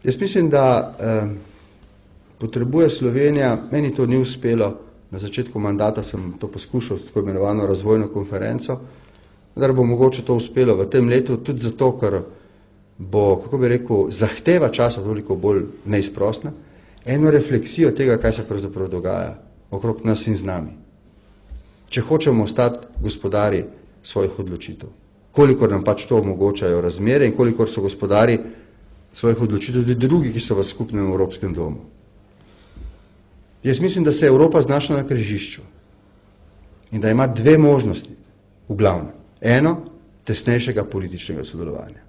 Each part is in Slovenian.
Jaz mislim, da potrebuje Slovenija, meni to ni uspelo, na začetku mandata sem to poskušal s tako imenovano razvojno konferenco, da bo mogoče to uspelo v tem letu, tudi zato, ker bo, kako bi rekel, zahteva časa toliko bolj neizprostna, eno refleksijo tega, kaj se pravzaprav dogaja okrog nas in z nami. Če hočemo ostati gospodari svojih odločitev, kolikor nam pač to omogočajo razmere in kolikor so gospodari svojih odločitev tudi drugi, ki so v skupnem evropskem domu. Jaz mislim, da se je Evropa znašla na križišču in da ima dve možnosti, v glavnem. Eno, tesnejšega političnega sodelovanja.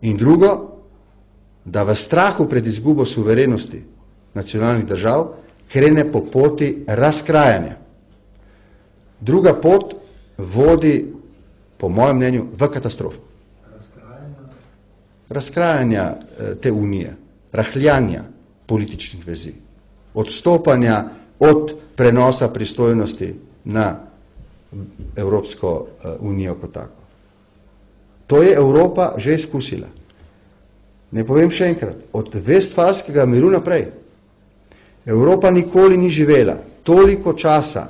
In drugo, da v strahu pred izgubo suverenosti nacionalnih držav krene po poti razkrajanja. Druga pot vodi, po mojem mnenju, v katastrofo. Razkrajanja te unije, rahljanja političnih vezi, odstopanja od prenosa pristojnosti na Evropsko unijo kot tako. To je Evropa že izkusila. Ne povem še enkrat, od Vestfalskega miru naprej Evropa nikoli ni živela toliko časa,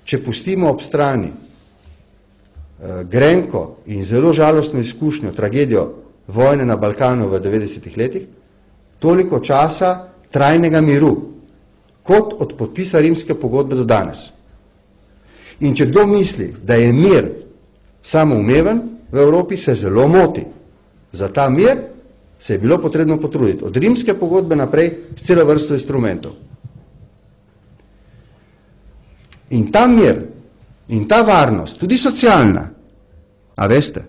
če pustimo ob strani grenko in zelo žalostno izkušnjo, tragedijo vojne na Balkanu v 90-ih letih, toliko časa trajnega miru, kot od podpisa rimske pogodbe do danes. In če kdo misli, da je mir samoumeven v Evropi, se zelo moti. Za ta mir se je bilo potrebno potruditi. Od rimske pogodbe naprej s celo vrsto instrumentov. In ta mir in ta varnost, tudi socialna, a veste,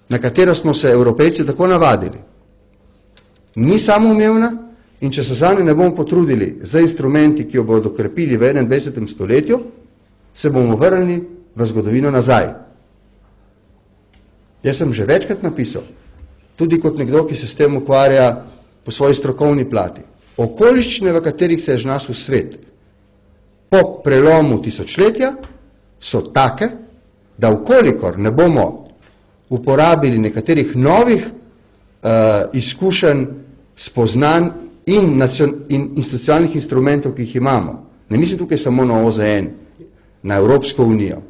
na katero smo se Evropejci tako navadili, ni samoumevna in če se zanje ne bomo potrudili za instrumenti, ki jo bodo dokrepili v 21. stoletju, se bomo vrnili v zgodovino nazaj. Jaz sem že večkrat napisal, tudi kot nekdo, ki se s tem ukvarja po svoji strokovni plati, okoliščine, v katerih se je znašel svet po prelomu tisočletja, so take, da vkolikor ne bomo uporabili nekaterih novih izkušenj, spoznanj in institucionalnih instrumentov, ki jih imamo. Ne mislim tukaj samo na OZN, na Evropsko unijo,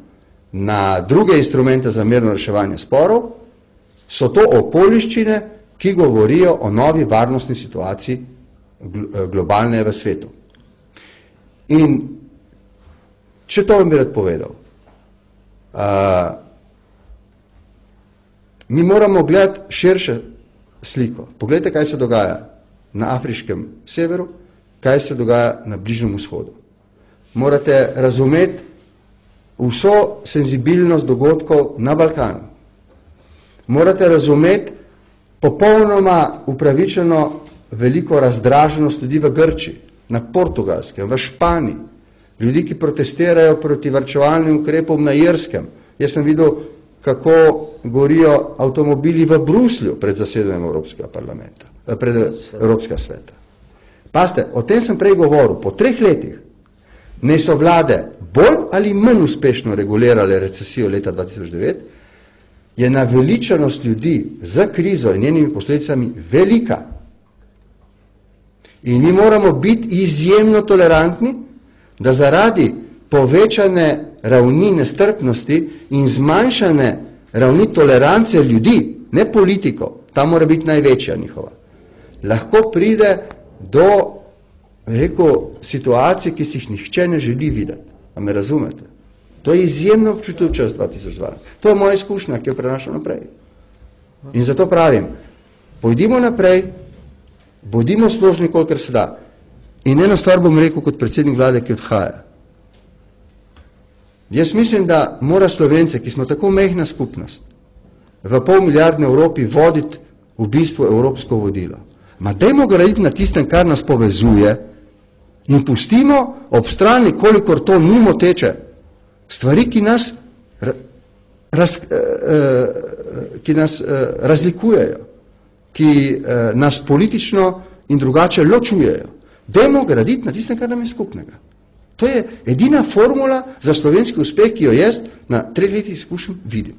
na druge instrumente za mirno reševanje sporov, so to okoliščine, ki govorijo o novi varnostni situaciji globalne v svetu. In če to vam bi rad povedal, mi moramo gledati širše sliko. Poglejte, kaj se dogaja na afriškem severu, kaj se dogaja na Bližnjem vzhodu. Morate razumeti vso senzibilnost dogodkov na Balkanu. Morate razumeti popolnoma upravičeno veliko razdraženost ljudi v Grčiji, na Portugalskem, v Španiji, ljudi, ki protestirajo proti varčevalnim ukrepom na Irskem. Jaz sem videl, kako gorijo avtomobili v Bruslju pred zasedanjem Evropskega parlamenta, pred Evropskega sveta. Paste, o tem sem prej govoril, po 3 letih ne so vlade bolj ali manj uspešno regulirale recesijo leta 2009, je naveličanost ljudi za krizo in njenimi posledicami velika. In mi moramo biti izjemno tolerantni, da zaradi povečane ravni nestrpnosti in zmanjšane ravni tolerance ljudi, ne politikov, ta mora biti največja njihova, lahko pride do situacij, ki si jih nihče ne želi videti. A me razumete? To je izjemno občutljiv čas 2012. To je moja izkušnja, ki jo prenašam naprej. In zato pravim, pojdimo naprej, bodimo složni, kolikor se da. In eno stvar bom rekel kot predsednik vlade, ki odhaja. Jaz mislim, da mora Slovence, ki smo tako mehna skupnost, v pol milijardne Evropi voditi v bistvu evropsko vodilo. Ma dajmo graditi na tistem, kar nas povezuje in pustimo ob strani, kolikor to ni moteče, stvari, ki nas razlikujejo, ki nas politično in drugače ločujejo. Dajmo graditi na tistem, kar nam je skupnega. To je edina formula za slovenski uspeh, ki jo jaz na 3 letih izkušenj vidim.